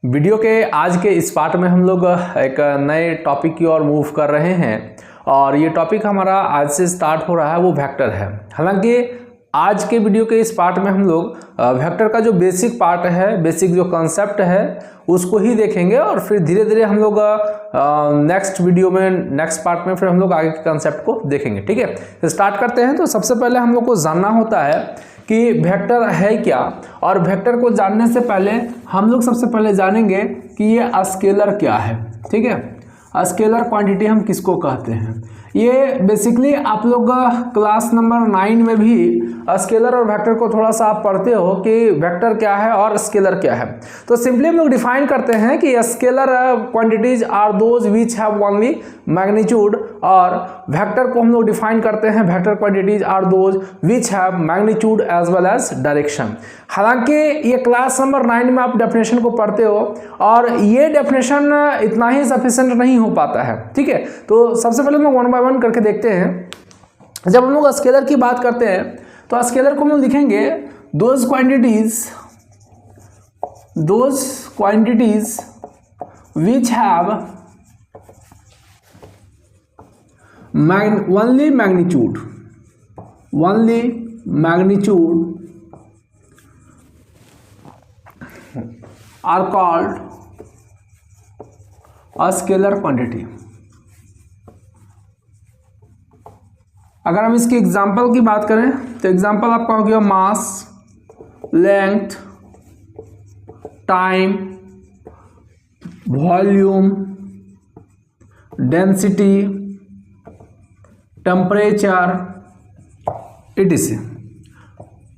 Video के आज के इस पार्ट में हम लोग एक नए टॉपिक की ओर मूव कर रहे हैं और ये टॉपिक हमारा आज से स्टार्ट हो रहा है वो वेक्टर है। हालांकि आज के वीडियो के इस पार्ट में हम लोग वेक्टर का जो बेसिक पार्ट है, बेसिक जो कंसेप्ट है उसको ही देखेंगे और फिर धीरे धीरे हम लोग नेक्स्ट वीडियो में, नेक्स्ट पार्ट में फिर हम लोग आगे के कंसेप्ट को देखेंगे। ठीक है, तो स्टार्ट करते हैं। तो सबसे पहले हम लोग को जानना होता है कि वेक्टर है क्या, और वेक्टर को जानने से पहले हम लोग सबसे पहले जानेंगे कि ये स्केलर क्या है। ठीक है, स्केलर क्वांटिटी हम किसको कहते हैं। ये बेसिकली आप लोग क्लास नंबर 9 में भी स्केलर और वेक्टर को थोड़ा सा आप पढ़ते हो कि वेक्टर क्या है और स्केलर क्या है। तो सिंपली हम लोग डिफाइन करते हैं कि scalar quantities are those which have only magnitude, और वेक्टर को हम लोग डिफाइन करते हैं, vector quantities are those which have magnitude as well as direction. हालांकि ये क्लास नंबर 9 में आप डेफिनेशन को पढ़ते हो और ये डेफिनेशन इतना ही सफिशिएंट नहीं हो पाता है। ठीक है, तो सबसे पहले हम लोग वन बाय वन करके देखते हैं। जब हम लोग स्केलर की बात करते हैं तो स्केलर को हम लोग लिखेंगे those quantities which have only magnitude are called a scalar quantity। अगर हम इसके एग्जाम्पल की बात करें तो एग्जाम्पल आपका हो गया mass, length, time, volume, density, temperature, etc।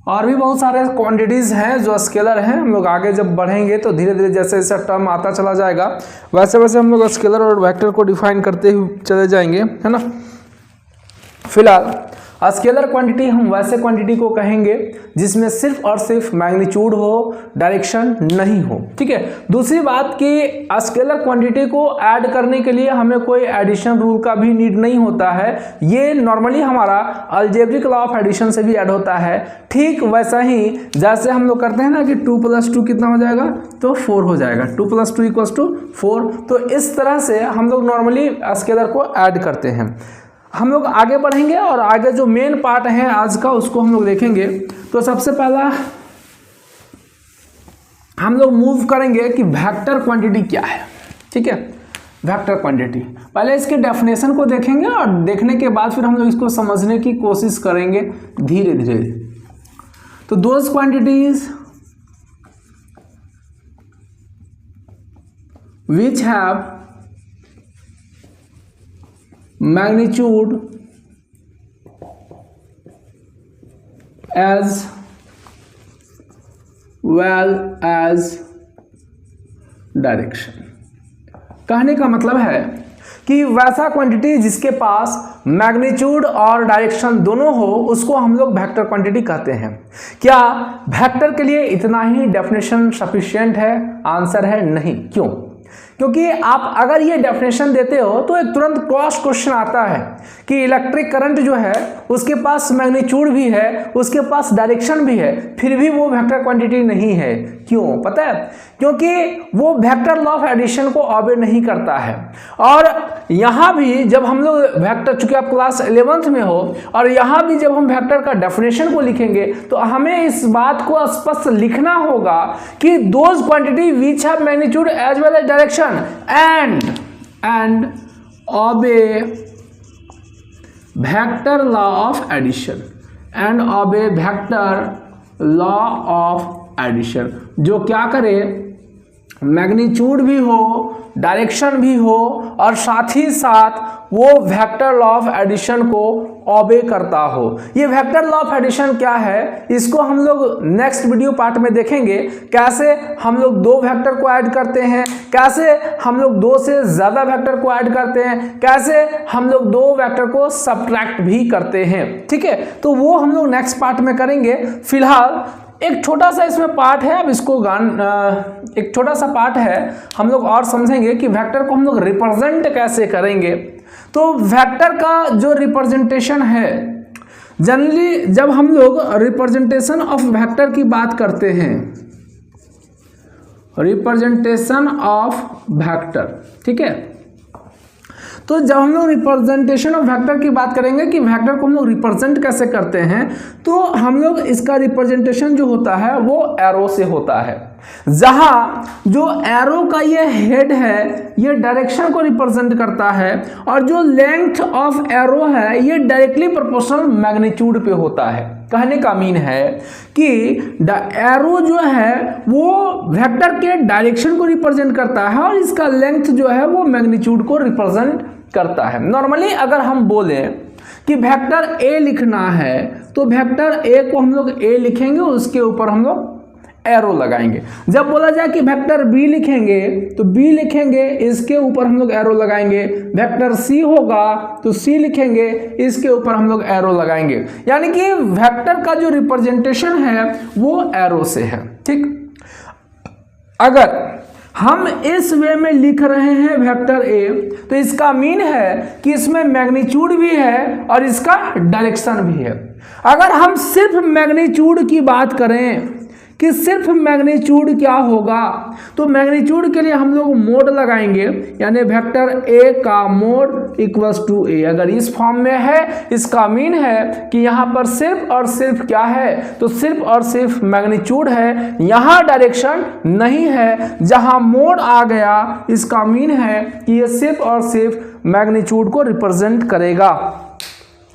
और भी बहुत सारे क्वांटिटीज़ हैं जो स्केलर हैं। हम लोग आगे जब बढ़ेंगे तो धीरे धीरे जैसे जैसे टर्म आता चला जाएगा वैसे वैसे हम लोग स्केलर और वेक्टर को डिफाइन करते हुए चले जाएंगे, है ना। फिलहाल स्केलर क्वांटिटी हम वैसे क्वांटिटी को कहेंगे जिसमें सिर्फ और सिर्फ मैग्नीट्यूड हो, डायरेक्शन नहीं हो। ठीक है, दूसरी बात कि स्केलर क्वांटिटी को ऐड करने के लिए हमें कोई एडिशन रूल का भी नीड नहीं होता है। ये नॉर्मली हमारा अलजेब्रिक लॉ ऑफ एडिशन से भी ऐड होता है। ठीक वैसा ही जैसे हम लोग करते हैं ना कि 2 + 2 कितना हो जाएगा, तो 4 हो जाएगा। 2 + 2 = 4। तो इस तरह से हम लोग नॉर्मली स्केलर को ऐड करते हैं। हम लोग आगे बढ़ेंगे और आगे जो मेन पार्ट है आज का उसको हम लोग देखेंगे। तो सबसे पहला हम लोग मूव करेंगे कि वेक्टर क्वांटिटी क्या है। ठीक है, वेक्टर क्वांटिटी पहले इसके डेफिनेशन को देखेंगे और देखने के बाद फिर हम लोग इसको समझने की कोशिश करेंगे धीरे धीरे। तो those quantities which have magnitude as well as direction। कहने का मतलब है कि वैसा क्वांटिटी जिसके पास मैग्नीट्यूड और डायरेक्शन दोनों हो उसको हम लोग वेक्टर क्वांटिटी कहते हैं। क्या वेक्टर के लिए इतना ही डेफिनेशन सफिशिएंट है? आंसर है नहीं। क्यों? क्योंकि आप अगर ये डेफिनेशन देते हो तो एक तुरंत क्रॉस क्वेश्चन आता है कि इलेक्ट्रिक करंट जो है उसके पास मैग्नीट्यूड भी है, उसके पास डायरेक्शन भी है, फिर भी वो वेक्टर क्वांटिटी नहीं है। क्यों पता है? क्योंकि वो वेक्टर लॉ ऑफ एडिशन को ऑबे नहीं करता है। और यहाँ भी जब हम लोग वेक्टर, चूंकि आप क्लास 11th में हो, और यहाँ भी जब हम वेक्टर का डेफिनेशन को लिखेंगे तो हमें इस बात को स्पष्ट लिखना होगा कि those quantity which have magnitude as well as direction and obey vector law of addition and obey vector law of addition, जो क्या करे, मैग्नीट्यूड भी हो, डायरेक्शन भी हो और साथ ही साथ वो वेक्टर लॉ ऑफ एडिशन को ऑबे करता हो। ये वेक्टर लॉ ऑफ एडिशन क्या है इसको हम लोग नेक्स्ट वीडियो पार्ट में देखेंगे। कैसे हम लोग 2 वेक्टर को ऐड करते हैं, कैसे हम लोग 2 से ज़्यादा वेक्टर को ऐड करते हैं, कैसे हम लोग 2 वेक्टर को सब्ट्रैक्ट भी करते हैं। ठीक है, तो वो हम लोग नेक्स्ट पार्ट में करेंगे। फिलहाल एक छोटा सा इसमें पार्ट है, अब इसको एक छोटा सा पार्ट है, हम लोग और समझेंगे कि वेक्टर को हम लोग रिप्रेजेंट कैसे करेंगे। तो वेक्टर का जो रिप्रेजेंटेशन है, जनरली जब हम लोग रिप्रेजेंटेशन ऑफ वेक्टर की बात करते हैं रिप्रेजेंटेशन ऑफ वेक्टर, ठीक है। तो जब हम लोग रिप्रेजेंटेशन ऑफ वेक्टर की बात करेंगे कि वेक्टर को हम लोग रिप्रेजेंट कैसे करते हैं, तो हम लोग इसका रिप्रेजेंटेशन जो होता है वो एरो से होता है, जहां जो एरो का ये हेड है ये डायरेक्शन को रिप्रेजेंट करता है और जो लेंथ ऑफ एरो है ये डायरेक्टली प्रोपोर्शनल मैग्नीट्यूड पे होता है। कहने का मीन है कि एरो जो है वो वेक्टर के डायरेक्शन को रिप्रेजेंट करता है और इसका लेंथ जो है वो मैग्नीट्यूड को रिप्रेजेंट करता है। नॉर्मली अगर हम बोले कि वेक्टर ए लिखना है तो वेक्टर ए को हम लोग ए लिखेंगे, उसके ऊपर हम लोग एरो लगाएंगे। जब बोला जाए कि वेक्टर बी लिखेंगे तो बी लिखेंगे, इसके ऊपर हम लोग एरो लगाएंगे। वेक्टर सी होगा तो सी लिखेंगे, इसके ऊपर हम लोग एरो लगाएंगे। यानी कि वेक्टर का जो रिप्रेजेंटेशन है वो एरो से है, ठीक। अगर हम इस वे में लिख रहे हैं वेक्टर ए तो इसका मीन है कि इसमें मैग्नीट्यूड भी है और इसका डायरेक्शन भी है। अगर हम सिर्फ मैग्नीट्यूड की बात करें कि सिर्फ मैग्नीट्यूड क्या होगा, तो मैग्नीट्यूड के लिए हम लोग मोड लगाएंगे, यानी वेक्टर ए का मोड इक्वल्स टू ए। अगर इस फॉर्म में है इसका मीन है कि यहाँ पर सिर्फ और सिर्फ क्या है, तो सिर्फ और सिर्फ मैग्नीट्यूड है, यहाँ डायरेक्शन नहीं है। जहाँ मोड आ गया इसका मीन है कि ये सिर्फ और सिर्फ मैग्नीट्यूड को रिप्रेजेंट करेगा,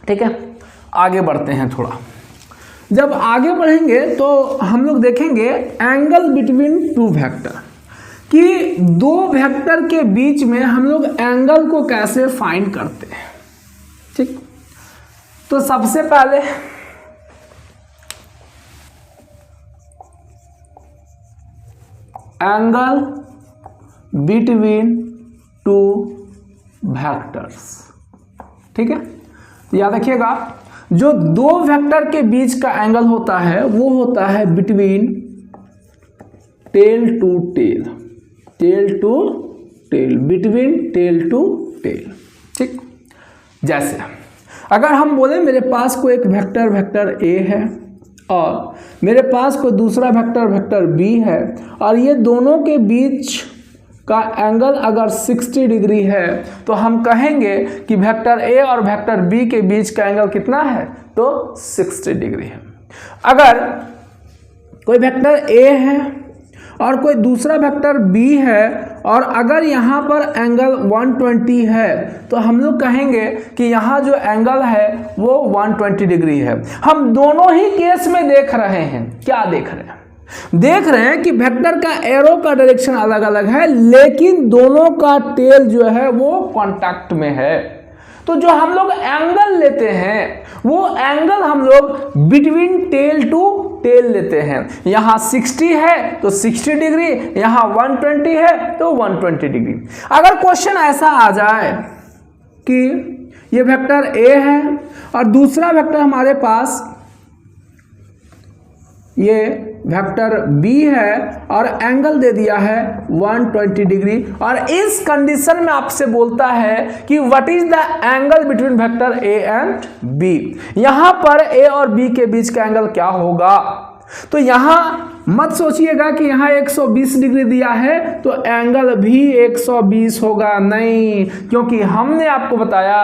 ठीक है। आगे बढ़ते हैं थोड़ा। जब आगे बढ़ेंगे तो हम लोग देखेंगे एंगल बिटवीन टू वेक्टर, कि दो वेक्टर के बीच में हम लोग एंगल को कैसे फाइंड करते हैं, ठीक। तो सबसे पहले एंगल बिटवीन टू वेक्टर्स, ठीक है। याद रखिएगा जो दो वेक्टर के बीच का एंगल होता है वो होता है between tail to tail, tail to tail, between tail to tail, ठीक। जैसे अगर हम बोले मेरे पास कोई एक वेक्टर ए है और मेरे पास कोई दूसरा वेक्टर बी है और ये दोनों के बीच का एंगल अगर 60 डिग्री है तो हम कहेंगे कि वेक्टर ए और वेक्टर बी के बीच का एंगल कितना है, तो 60 डिग्री है। अगर कोई वेक्टर ए है और कोई दूसरा वेक्टर बी है और अगर यहाँ पर एंगल 120 है तो हम लोग कहेंगे कि यहाँ जो एंगल है वो 120 डिग्री है। हम दोनों ही केस में देख रहे हैं, क्या देख रहे हैं, देख रहे हैं कि वेक्टर का एरो का डायरेक्शन अलग अलग है लेकिन दोनों का टेल जो है वो कांटेक्ट में है। तो जो हम लोग एंगल लेते हैं वो एंगल हम लोग बिटवीन टेल टू टेल लेते हैं। यहाँ 60 है तो 60 डिग्री, यहाँ 120 है तो 120 डिग्री। अगर क्वेश्चन ऐसा आ जाए कि ये वेक्टर ए है और दूसरा वेक्टर हमारे पास ये वेक्टर बी है और एंगल दे दिया है 120 डिग्री, और इस कंडीशन में आपसे बोलता है कि what is the angle between vector A and B. यहां पर ए और बी के बीच का एंगल क्या होगा, तो यहां मत सोचिएगा कि यहां 120 डिग्री दिया है तो एंगल भी 120 होगा, नहीं, क्योंकि हमने आपको बताया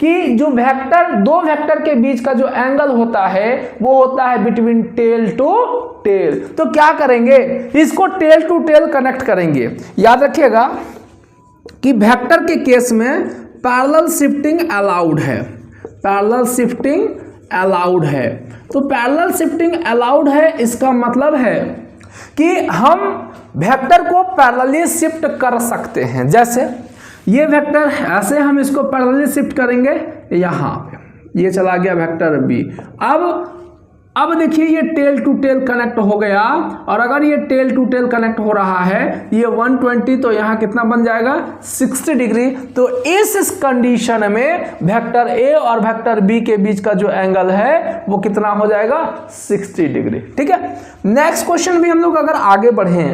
कि जो वेक्टर, दो वेक्टर के बीच का जो एंगल होता है वो होता है बिटवीन टेल टू टेल। तो क्या करेंगे, इसको टेल टू टेल कनेक्ट करेंगे। याद रखिएगा कि वेक्टर के केस में पैरेलल शिफ्टिंग अलाउड है, पैरेलल शिफ्टिंग अलाउड है। तो पैरेलल शिफ्टिंग अलाउड है, इसका मतलब है कि हम वेक्टर को पैरेलली शिफ्ट कर सकते हैं। जैसे ये वेक्टर ऐसे हम इसको पैरेलली शिफ्ट करेंगे, यहाँ पे ये चला गया वेक्टर बी। अब देखिए ये टेल टू टेल कनेक्ट हो गया, और अगर ये टेल टू टेल कनेक्ट हो रहा है ये 120 तो यहाँ कितना बन जाएगा 60 डिग्री। तो इस कंडीशन में वेक्टर ए और वेक्टर बी के बीच का जो एंगल है वो कितना हो जाएगा 60 डिग्री, ठीक है। नेक्स्ट क्वेश्चन भी हम लोग अगर आगे बढ़े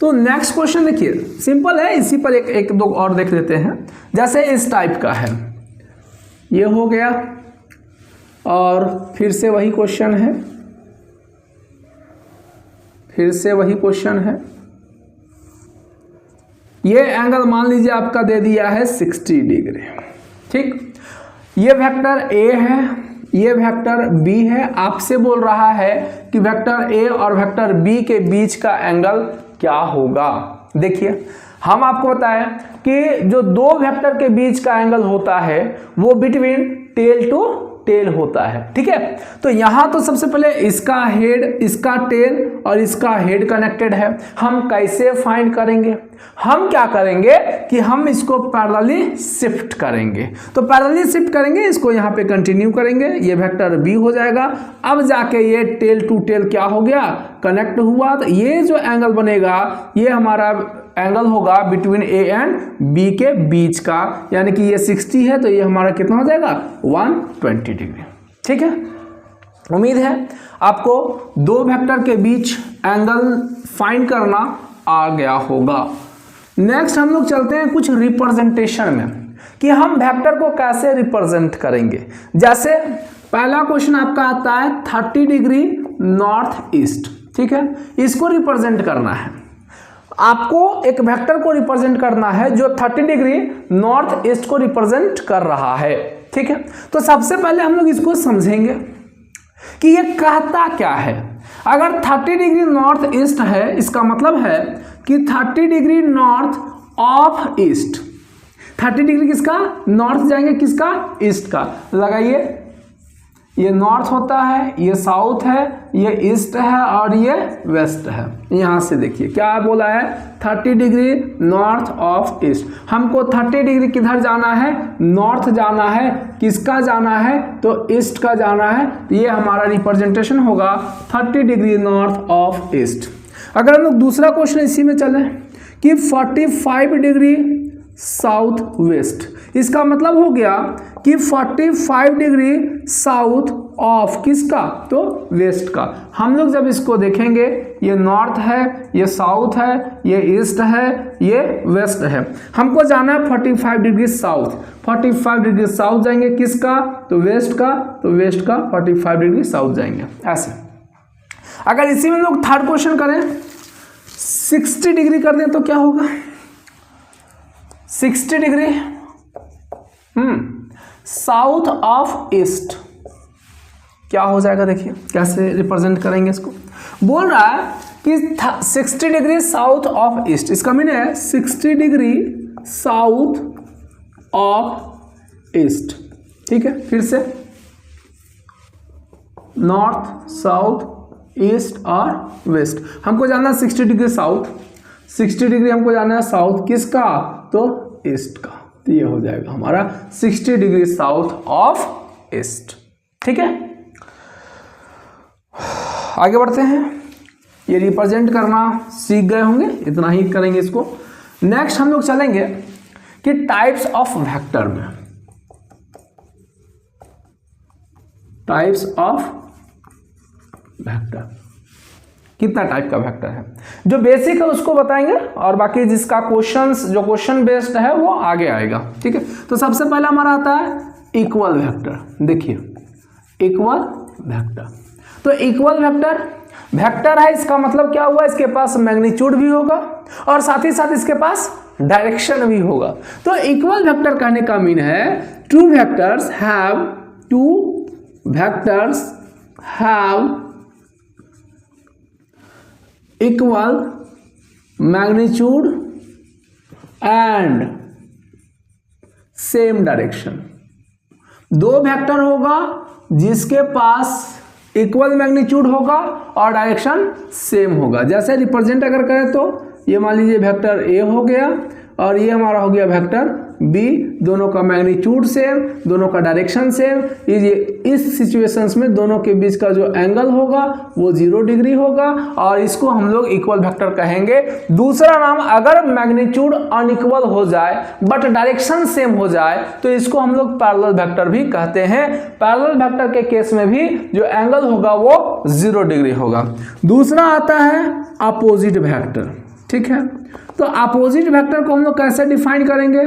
तो नेक्स्ट क्वेश्चन देखिए सिंपल है, इसी पर एक दो और देख लेते हैं। जैसे इस टाइप का है, ये हो गया और फिर से वही क्वेश्चन है फिर से वही क्वेश्चन है, ये एंगल मान लीजिए आपका दे दिया है 60 डिग्री, ठीक। ये वेक्टर ए है, ये वेक्टर बी है। आपसे बोल रहा है कि वेक्टर ए और वेक्टर बी के बीच का एंगल क्या होगा। देखिए हम आपको बताएं कि जो दो वेक्टर के बीच का एंगल होता है वो बिटवीन टेल टू टेल होता है, ठीक है। तो यहां तो सबसे पहले इसका हेड, इसका टेल और इसका हेड कनेक्टेड है। हम कैसे फाइंड करेंगे? हम क्या करेंगे कि हम इसको पैरेलली शिफ्ट करेंगे। तो पैरेलली शिफ्ट करेंगे, इसको यहां पे कंटिन्यू करेंगे, ये वेक्टर बी हो जाएगा। अब जाके ये टेल टू टेल क्या हो गया, कनेक्ट हुआ। तो ये जो एंगल बनेगा ये हमारा एंगल होगा बिटवीन ए एंड बी के बीच का, यानी कि ये 60 है तो ये हमारा कितना हो जाएगा 120 डिग्री, ठीक है। उम्मीद है आपको दो वेक्टर के बीच एंगल फाइंड करना आ गया होगा। नेक्स्ट हम लोग चलते हैं कुछ रिप्रेजेंटेशन में कि हम वेक्टर को कैसे रिप्रेजेंट करेंगे। जैसे पहला क्वेश्चन आपका आता है 30 डिग्री नॉर्थ ईस्ट, ठीक है। इसको रिप्रेजेंट करना है, आपको एक वेक्टर को रिप्रेजेंट करना है जो 30 डिग्री नॉर्थ ईस्ट को रिप्रेजेंट कर रहा है, ठीक है। तो सबसे पहले हम लोग इसको समझेंगे कि ये कहता क्या है। अगर 30 डिग्री नॉर्थ ईस्ट है, इसका मतलब है कि 30 degree north of east. 30 degree किसका, नॉर्थ जाएंगे, किसका, ईस्ट का। लगाइए, ये नॉर्थ होता है, ये साउथ है, ये ईस्ट है और ये वेस्ट है। यहां से देखिए क्या बोला है, 30 डिग्री नॉर्थ ऑफ ईस्ट। हमको 30 डिग्री किधर जाना है, नॉर्थ जाना है। किसका जाना है, तो ईस्ट का जाना है। ये हमारा रिप्रेजेंटेशन होगा 30 डिग्री नॉर्थ ऑफ ईस्ट। अगर हम लोग दूसरा क्वेश्चन इसी में चले कि 45 डिग्री साउथ वेस्ट, इसका मतलब हो गया कि 45 डिग्री साउथ ऑफ किसका, तो वेस्ट का। हम लोग जब इसको देखेंगे, ये नॉर्थ है, ये साउथ है, ये ईस्ट है, ये वेस्ट है। हमको जाना है 45 डिग्री साउथ। 45 डिग्री साउथ जाएंगे, किसका, तो वेस्ट का। तो वेस्ट का 45 डिग्री साउथ जाएंगे, ऐसे। अगर इसी में लोग थर्ड क्वेश्चन करें, 60 डिग्री कर दें तो क्या होगा, 60 डिग्री साउथ ऑफ ईस्ट क्या हो जाएगा। देखिए कैसे रिप्रेजेंट करेंगे इसको। बोल रहा है कि 60 डिग्री साउथ ऑफ ईस्ट, इसका मीनिंग है 60 डिग्री साउथ ऑफ ईस्ट, ठीक है। फिर से नॉर्थ, साउथ, ईस्ट और वेस्ट। हमको जाना है 60 डिग्री साउथ, 60 डिग्री हमको जाना है साउथ, किसका, तो ईस्ट का। तो ये हो जाएगा हमारा 60 डिग्री साउथ ऑफ ईस्ट, ठीक है। आगे बढ़ते हैं, ये रिप्रेजेंट करना सीख गए होंगे, इतना ही करेंगे इसको। नेक्स्ट हम लोग चलेंगे कि टाइप्स ऑफ वेक्टर में। टाइप्स ऑफ वेक्टर, कितना टाइप का वेक्टर है, जो बेसिक है उसको बताएंगे और बाकी जिसका क्वेश्चंस, जो क्वेश्चन बेस्ड है वो आगे आएगा, ठीक है। तो सबसे पहला हमारा आता है इक्वल वेक्टर। देखिए इक्वल वेक्टर, तो इक्वल वेक्टर वेक्टर है, इसका मतलब क्या हुआ, इसके पास मैग्नीट्यूड भी होगा और साथ ही साथ इसके पास डायरेक्शन भी होगा। तो इक्वल वेक्टर कहने का मीन है two vectors have equal magnitude and same direction. दो वेक्टर होगा जिसके पास इक्वल मैग्नीट्यूड होगा और डायरेक्शन सेम होगा। जैसे रिप्रेजेंट अगर करें तो ये मान लीजिए वेक्टर ए हो गया और ये हमारा हो गया वेक्टर बी, दोनों का मैग्नीट्यूड सेम, दोनों का डायरेक्शन सेम। इस सिचुएशंस में दोनों के बीच का जो एंगल होगा वो 0 डिग्री होगा और इसको हम लोग इक्वल वेक्टर कहेंगे। दूसरा नाम, अगर मैग्नीट्यूड अनइक्वल हो जाए बट डायरेक्शन सेम हो जाए तो इसको हम लोग पैरेलल वेक्टर भी कहते हैं। पैरेलल वेक्टर के केस में भी जो एंगल होगा वो 0 डिग्री होगा। दूसरा आता है अपोजिट वेक्टर, ठीक है। तो अपोजिट वेक्टर को हम लोग कैसे डिफाइन करेंगे,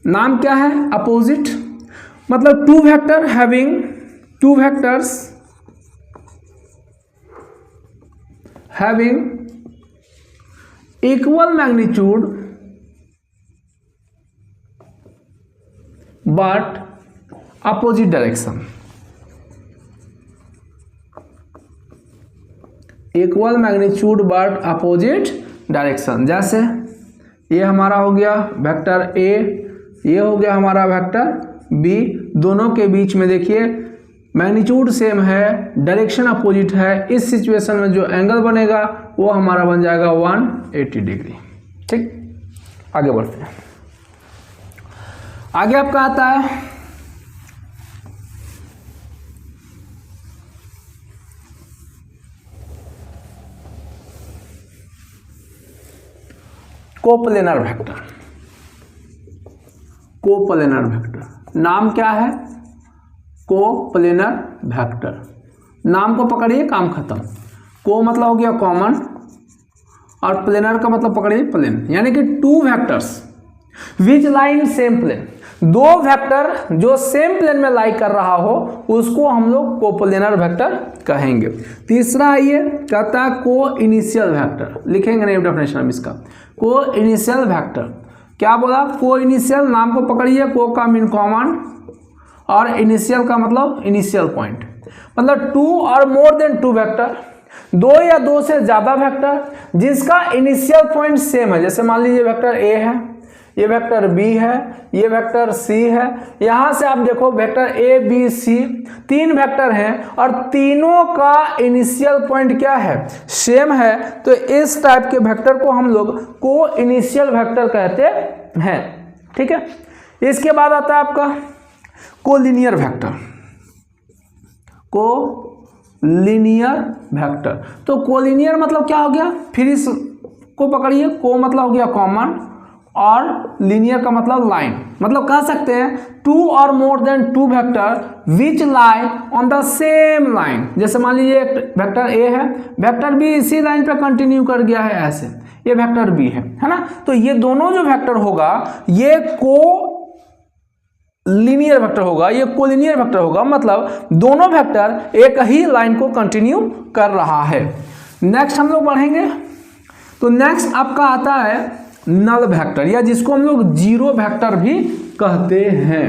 नाम क्या है, अपोजिट मतलब two vector having two vectors having equal magnitude but opposite direction, equal magnitude but opposite direction. जैसे ये हमारा हो गया वेक्टर ए, ये हो गया हमारा वेक्टर बी, दोनों के बीच में देखिए मैग्नीट्यूड सेम है, डायरेक्शन अपोजिट है। इस सिचुएशन में जो एंगल बनेगा वो हमारा बन जाएगा 180 डिग्री। ठीक, आगे बढ़ते हैं। आगे आपका आता है कोप्लेनर वेक्टर। कोप्लेनर वेक्टर नाम क्या है? Coplanar vector. नाम को पकड़िए, काम खत्म। को मतलब हो गया कॉमन और प्लेनर का मतलब पकड़िए प्लेन, यानी कि two vectors which line same plane. दो वेक्टर जो सेम प्लेन में लाई कर रहा हो उसको हम लोग कोप्लेनर वेक्टर कहेंगे। तीसरा ये कहता है को इनिशियल वेक्टर, लिखेंगे नहीं डेफिनेशन हम इसका। को इनिशियल वेक्टर क्या बोला? को इनिशियल, नाम को पकड़िए, को का मीन कॉमन और इनिशियल का मतलब इनिशियल पॉइंट, मतलब टू और मोर देन टू वेक्टर, दो या दो से ज्यादा वेक्टर जिसका इनिशियल पॉइंट सेम है। जैसे मान लीजिए वेक्टर ए है, ये वेक्टर बी है, ये वेक्टर सी है। यहां से आप देखो वेक्टर ए बी सी तीन वेक्टर हैं और तीनों का इनिशियल पॉइंट क्या है? सेम है। तो इस टाइप के वेक्टर को हम लोग को इनिशियल वेक्टर कहते हैं। ठीक है, इसके बाद आता है आपका कोलिनियर वेक्टर। कोलिनियर वेक्टर, तो कोलिनियर मतलब क्या हो गया? फिर इस को पकड़िए, को मतलब हो गया कॉमन और लीनियर का मतलब लाइन, मतलब कह सकते हैं टू और more than two vector which lie on the same line. जैसे मान लीजिए एक वेक्टर ए है, वेक्टर बी इसी लाइन पे कंटिन्यू कर गया है, ऐसे ये वेक्टर बी है ना। तो ये दोनों जो वेक्टर होगा ये को लीनियर वेक्टर होगा, ये कोलिनियर वेक्टर होगा, मतलब दोनों वेक्टर एक ही लाइन को कंटिन्यू कर रहा है। नेक्स्ट हम लोग बढ़ेंगे, तो नेक्स्ट आपका आता है नल वेक्टर, या जिसको हम लोग जीरो वेक्टर भी कहते हैं।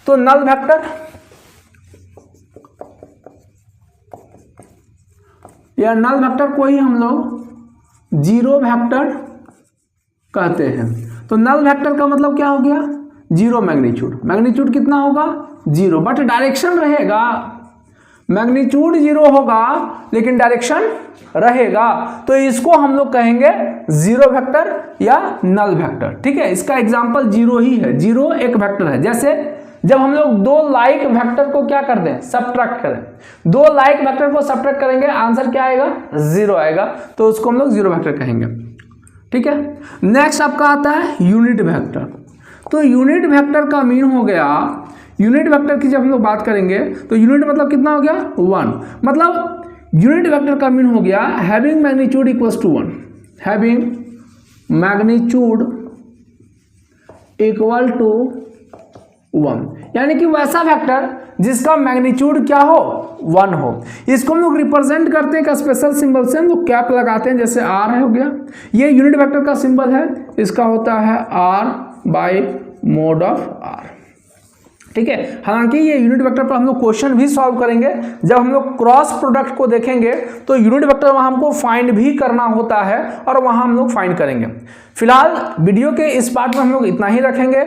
तो नल वेक्टर या नल वेक्टर को ही हम लोग जीरो वेक्टर कहते हैं। तो नल वेक्टर का मतलब क्या हो गया? Zero magnitude. मैग्नीट्यूड कितना होगा? जीरो, बट डायरेक्शन रहेगा। मैग्नीट्यूड जीरो होगा लेकिन डायरेक्शन रहेगा, तो इसको हम लोग कहेंगे जीरो वेक्टर या नल वेक्टर। ठीक है, इसका एग्जांपल जीरो ही है। जीरो एक वेक्टर है। जैसे जब हम लोग दो लाइक वेक्टर को क्या कर दें? सब्ट्रैक्ट करें, दो लाइक वेक्टर को सब्ट्रैक्ट करेंगे, आंसर क्या आएगा? जीरो आएगा, तो उसको हम लोग जीरो वेक्टर कहेंगे। ठीक है, नेक्स्ट आपका आता है यूनिट वेक्टर। तो यूनिट वेक्टर का मीन हो गया, यूनिट वेक्टर की जब हम लोग बात करेंगे तो यूनिट मतलब कितना हो गया? 1। मतलब यूनिट वेक्टर का मीन हो गया having magnitude equals to 1, having magnitude equal to 1, यानी कि वैसा वेक्टर जिसका मैग्नीट्यूड क्या हो? 1 हो। इसको हम लोग रिप्रेजेंट करते हैं एक स्पेशल सिंबल से, हम लोग कैप लगाते हैं, जैसे आर है हो गया, ये यूनिट वेक्टर का सिंबल है, इसका होता है R by mod of R. ठीक है, हालांकि ये यूनिट वेक्टर पर हम लोग क्वेश्चन भी सॉल्व करेंगे। जब हम लोग क्रॉस प्रोडक्ट को देखेंगे तो यूनिट वेक्टर वहां हमको फाइंड भी करना होता है और वहां हम लोग फाइंड करेंगे। फिलहाल वीडियो के इस पार्ट में हम लोग इतना ही रखेंगे।